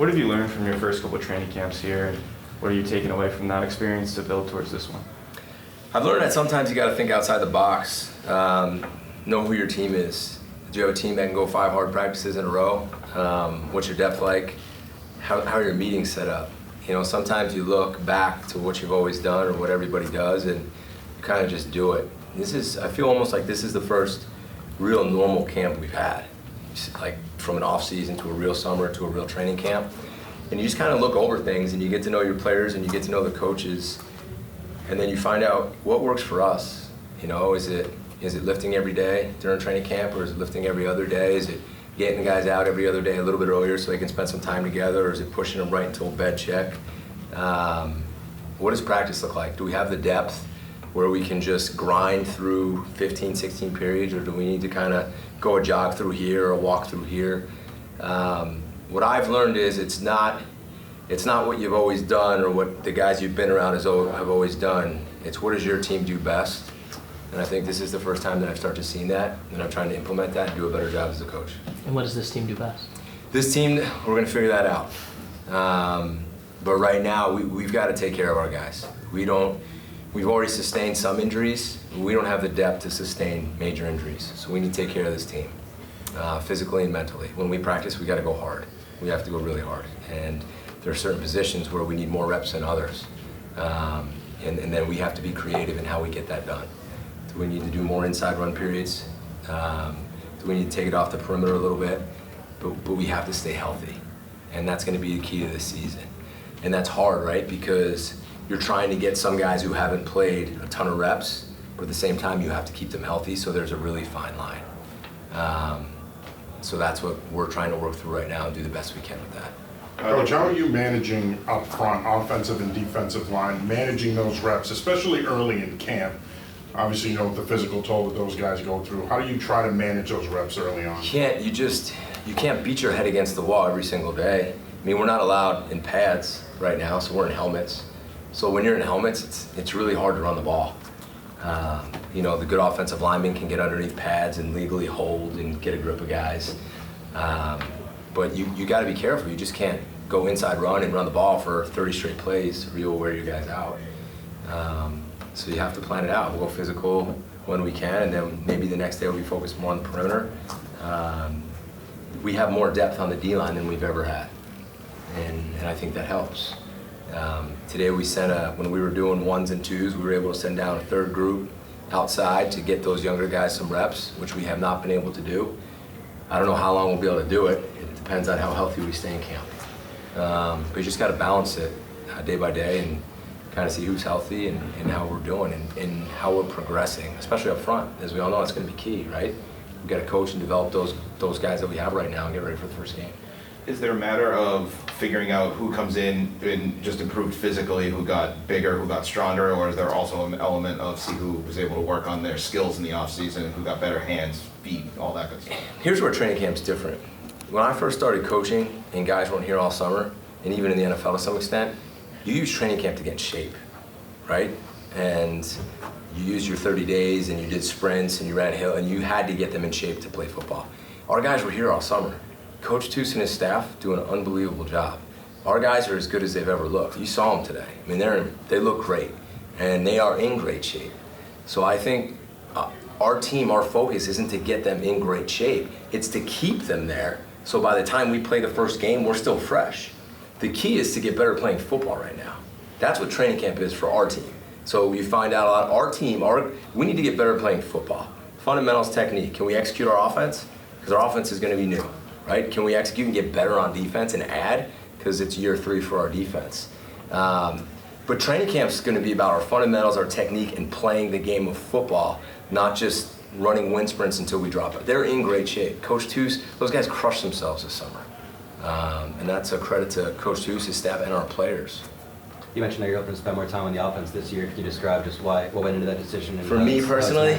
What have you learned from your first couple of training camps here, and what are you taking away from that experience to build towards this one? I've learned that sometimes you got to think outside the box. Know who your team is. Do you have a team that can go 5 hard practices in a row? What's your depth like? How are your meetings set up? You know, sometimes you look back to what you've always done or what everybody does, and you kind of just do it. I feel almost like this is the first real normal camp we've had. Like from an off season to a real summer to a real training camp. And you just kind of look over things and you get to know your players and you get to know the coaches. And then you find out what works for us. You know, is it lifting every day during training camp, or is it lifting every other day? Is it getting the guys out every other day a little bit earlier so they can spend some time together, or is it pushing them right into a bed check? What does practice look like? Do we have the depth where we can just grind through 15, 16 periods, or do we need to kind of go a jog through here or walk through here? What I've learned is it's not what you've always done or what the guys you've been around have always done. It's what does your team do best? And I think this is the first time that I've started seeing that, and I'm trying to implement that and do a better job as a coach. And what does this team do best? This team, we're going to figure that out. But right now, we've got to take care of our guys. We've already sustained some injuries. We don't have the depth to sustain major injuries. So we need to take care of this team, physically and mentally. When we practice, we got to go hard. We have to go really hard. And there are certain positions where we need more reps than others. And then we have to be creative in how we get that done. Do we need to do more inside run periods? Do we need to take it off the perimeter a little bit? But we have to stay healthy. And that's going to be the key to this season. And that's hard, right? Because you're trying to get some guys who haven't played a ton of reps, but at the same time you have to keep them healthy, so there's a really fine line. So that's what we're trying to work through right now and do the best we can with that. Coach, how are you managing up front, offensive and defensive line, managing those reps, especially early in camp? Obviously, you know the physical toll that those guys go through. How do you try to manage those reps early on? You can't beat your head against the wall every single day. I mean, we're not allowed in pads right now, so we're in helmets. So when you're in helmets, it's really hard to run the ball. You know, the good offensive linemen can get underneath pads and legally hold and get a grip of guys. But you got to be careful. You just can't go inside run and run the ball for 30 straight plays, or you'll wear your guys out. So you have to plan it out. We'll go physical when we can, and then maybe the next day we'll be focused more on the perimeter. We have more depth on the D-line than we've ever had, and I think that helps. Today we when we were doing 1s and 2s, we were able to send down a third group outside to get those younger guys some reps, which we have not been able to do. I don't know how long we'll be able to do it. It depends on how healthy we stay in camp. But you just got to balance it day by day and kind of see who's healthy and how we're doing and how we're progressing, especially up front. As we all know, it's going to be key, right? We've got to coach and develop those guys that we have right now and get ready for the first game. Is there a matter of figuring out who comes in and just improved physically, who got bigger, who got stronger, or is there also an element of see who was able to work on their skills in the offseason, who got better hands, feet, all that good stuff? Here's where training camp's different. When I first started coaching and guys weren't here all summer, and even in the NFL to some extent, you use training camp to get in shape, right? And you used your 30 days and you did sprints and you ran hill and you had to get them in shape to play football. Our guys were here all summer. Coach Toos and his staff do an unbelievable job. Our guys are as good as they've ever looked. You saw them today. I mean, they look great, and they are in great shape. So I think our team, our focus isn't to get them in great shape. It's to keep them there, so by the time we play the first game, we're still fresh. The key is to get better playing football right now. That's what training camp is for our team. So you find out a lot, our team, we need to get better playing football. Fundamentals, technique. Can we execute our offense? Because our offense is going to be new. Right? Can we execute and get better on defense and add? Because it's year 3 for our defense. But training camp is going to be about our fundamentals, our technique, and playing the game of football, not just running wind sprints until we drop it. They're in great shape. Coach Toos, those guys crushed themselves this summer. And that's a credit to Coach Toos, his staff, and our players. You mentioned that you're hoping to spend more time on the offense this year. Can you describe just what went into that decision? And for me personally?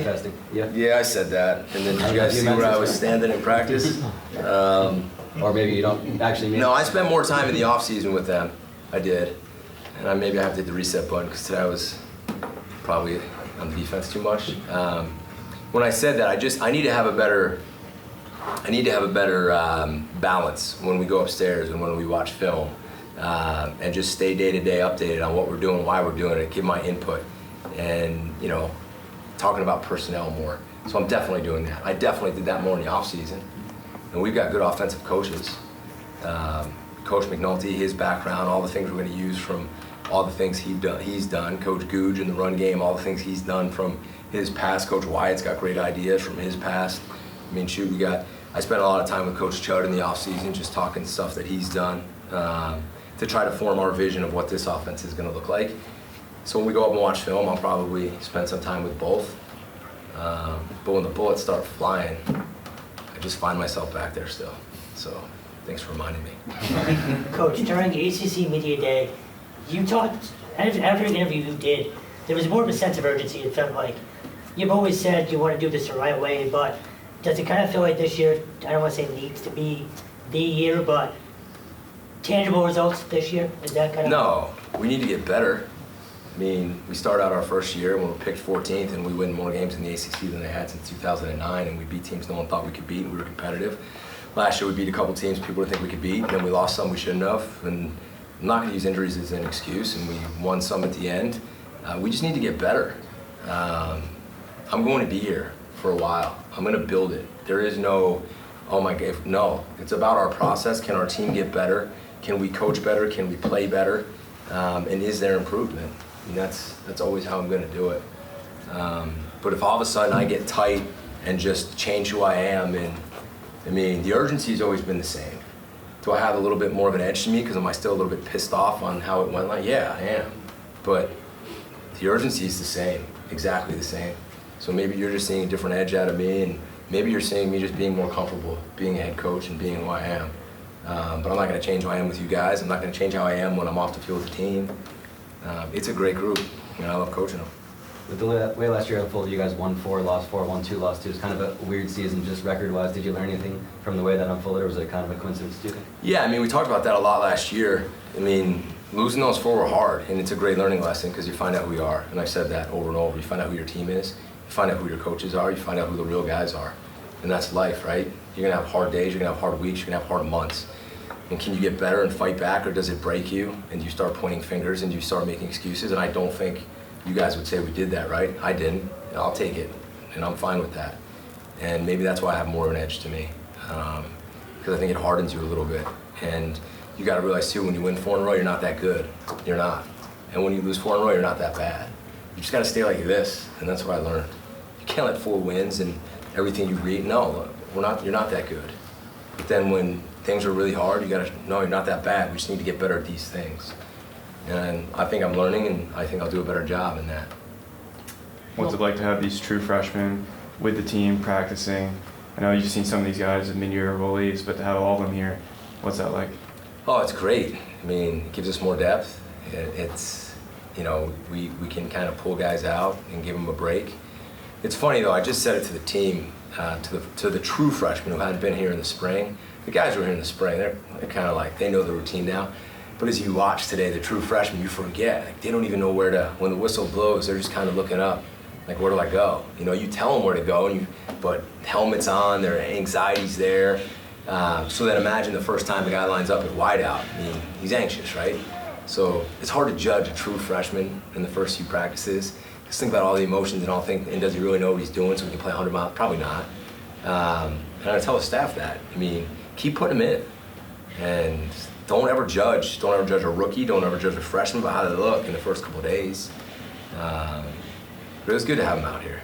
Yeah, I said that. And then did you guys see where I was standing in practice? Or maybe you don't actually mean. No, I spent more time in the off season with them. I did. And maybe I have to hit the reset button because today I was probably on the defense too much. When I said that, I need to have a better I need to have a better balance when we go upstairs and when we watch film, and just stay day-to-day updated on what we're doing, why we're doing it, give my input, and talking about personnel more. So I'm definitely doing that. I definitely did that more in the off season, and we've got good offensive coaches. Coach McNulty, his background, all the things we're going to use from all the things he's done. Coach Googe in the run game, all the things he's done from his past. Coach Wyatt's got great ideas from his past. I mean, shoot, I spent a lot of time with Coach Chud in the offseason just talking stuff that he's done to try to form our vision of what this offense is going to look like. So when we go up and watch film, I'll probably spend some time with both. But when the bullets start flying, I just find myself back there still. So thanks for reminding me. Coach, during ACC Media Day, you talked, every interview you did, there was more of a sense of urgency. It felt like you've always said you want to do this the right way, but does it kind of feel like this year, I don't want to say needs to be the year, but tangible results this year? Is that kind of? No, we need to get better. I mean, we started out our first year when we were picked 14th, and we win more games in the ACC than they had since 2009, and we beat teams no one thought we could beat, and we were competitive. Last year we beat a couple teams people didn't think we could beat, and then we lost some we shouldn't have, and I'm not going to use injuries as an excuse, and we won some at the end. We just need to get better. I'm going to be here for a while. I'm going to build it. There is no, oh my God, no. It's about our process. Can our team get better? Can we coach better? Can we play better? And is there improvement? I mean, that's always how I'm going to do it. But if all of a sudden I get tight and just change who I am, and I mean, the urgency's always been the same. Do I have a little bit more of an edge to me because am I still a little bit pissed off on how it went? Like, yeah, I am. But the urgency is the same, exactly the same. So maybe you're just seeing a different edge out of me, and maybe you're seeing me just being more comfortable being a head coach and being who I am. But I'm not going to change who I am with you guys. I'm not going to change how I am when I'm off the field with the team. It's a great group, and I love coaching them. With the way last year unfolded, you guys won 4, lost 4, won 2, lost 2. It's kind of a weird season, just record-wise. Did you learn anything from the way that unfolded, or was it kind of a coincidence, do you think? Yeah, I mean, we talked about that a lot last year. I mean, losing those 4 were hard, and it's a great learning lesson because you find out who you are. And I've said that over and over. You find out who your team is, you find out who your coaches are, you find out who the real guys are. And that's life, right? You're going to have hard days, you're going to have hard weeks, you're going to have hard months. And can you get better and fight back, or does it break you and you start pointing fingers and you start making excuses? And I don't think you guys would say we did that, right? I didn't, and I'll take it, and I'm fine with that. And maybe that's why I have more of an edge to me, because I think it hardens you a little bit. And you got to realize too, when you win 4 in a row, you're not that good. You're not. And when you lose 4 in a row, you're not that bad. You just got to stay like this, and that's what I learned. You can't let 4 wins and everything you read. No, you're not that good. But then when things are really hard, you got to know you're not that bad. We just need to get better at these things. And I think I'm learning, and I think I'll do a better job in that. What's it like to have these true freshmen with the team practicing? I know you've seen some of these guys in mid-year release, but to have all of them here, what's that like? Oh, it's great. I mean, it gives us more depth. It's, we can kind of pull guys out and give them a break. It's funny though, I just said it to the team, to the true freshmen who hadn't been here in the spring. The guys who were here in the spring, they're kind of like, they know the routine now. But as you watch today, the true freshmen, you forget. Like, they don't even know where to, when the whistle blows, they're just kind of looking up. Like, where do I go? You tell them where to go, but helmets on, their anxiety's there. So then imagine the first time the guy lines up at wideout. I mean, he's anxious, right? So it's hard to judge a true freshman in the first few practices. Just think about all the emotions and does he really know what he's doing so he can play 100 miles? Probably not. And I tell the staff that. I mean, keep putting them in. And don't ever judge a rookie, don't ever judge a freshman by how they look in the first couple of days. But it was good to have them out here.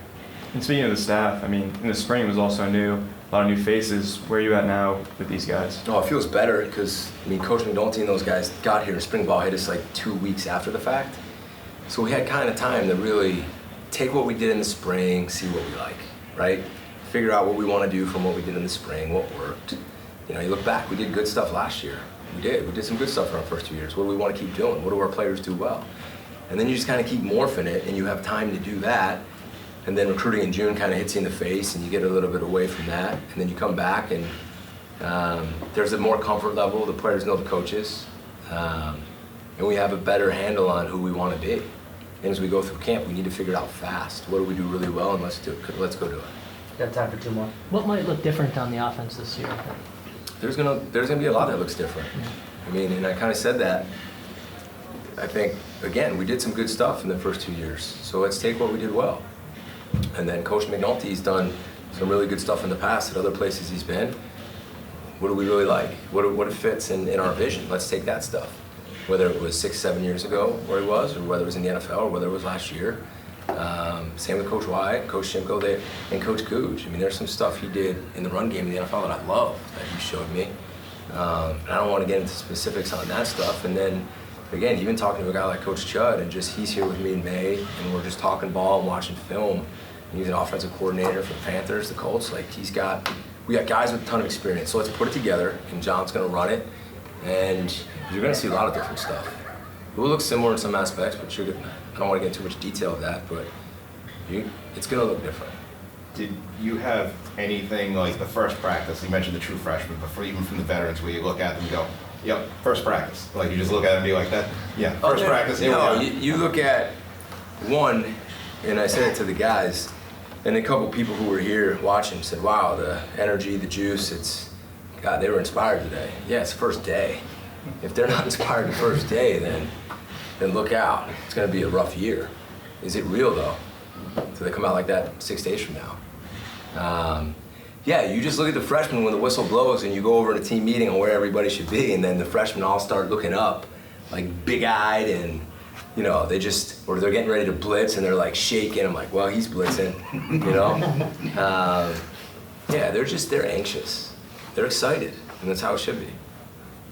And speaking of the staff, I mean, in the spring it was also new, a lot of new faces. Where are you at now with these guys? Oh, it feels better because, Coach McNulty and those guys got here and spring ball hit us like 2 weeks after the fact. So we had kind of time to really take what we did in the spring, see what we like, right? Figure out what we want to do from what we did in the spring, what worked. You look back, we did good stuff last year. We did some good stuff in our first 2 years. What do we want to keep doing? What do our players do well? And then you just kind of keep morphing it, and you have time to do that. And then recruiting in June kind of hits you in the face, and you get a little bit away from that. And then you come back, and there's a more comfort level. The players know the coaches. And we have a better handle on who we want to be. And as we go through camp, we need to figure it out fast. What do we do really well, and let's go do it. Got time for two more. What might look different on the offense this year? There's gonna be a lot that looks different. I mean, and I kind of said that. I think, again, we did some good stuff in the first 2 years, so let's take what we did well. And then Coach McNulty's done some really good stuff in the past at other places he's been. What do we really like? What fits in our vision? Let's take that stuff. Whether it was 6, 7 years ago where he was, or whether it was in the NFL, or whether it was last year. Same with Coach Wyatt, Coach Shimko, and Coach Googe. I mean, there's some stuff he did in the run game in the NFL that I love that he showed me. And I don't want to get into specifics on that stuff. And then, again, even talking to a guy like Coach Chud, and just he's here with me in May, and we're just talking ball and watching film. And he's an offensive coordinator for the Panthers, the Colts. Like, we got guys with a ton of experience. So let's put it together, and John's going to run it. And you're going to see a lot of different stuff. It will look similar in some aspects, but I don't want to get into too much detail of that, but it's going to look different. Did you have anything like the first practice? You mentioned the true freshmen, but even from the veterans, where you look at them and go, "Yep, first practice." Like you just look at them and be like, "That, yeah, first practice." Here we go. You look at one, and I said it to the guys, and a couple people who were here watching said, "Wow, the energy, the juice, God, they were inspired today." Yeah, it's the first day. If they're not inspired the first day, then look out. It's going to be a rough year. Is it real though? So they come out like that 6 days from now. Yeah, you just look at the freshmen when the whistle blows and you go over to team meeting on where everybody should be, and then the freshmen all start looking up like big-eyed, and or they're getting ready to blitz and they're like shaking. I'm like, well, he's blitzing, Yeah, they're anxious. They're excited, and that's how it should be.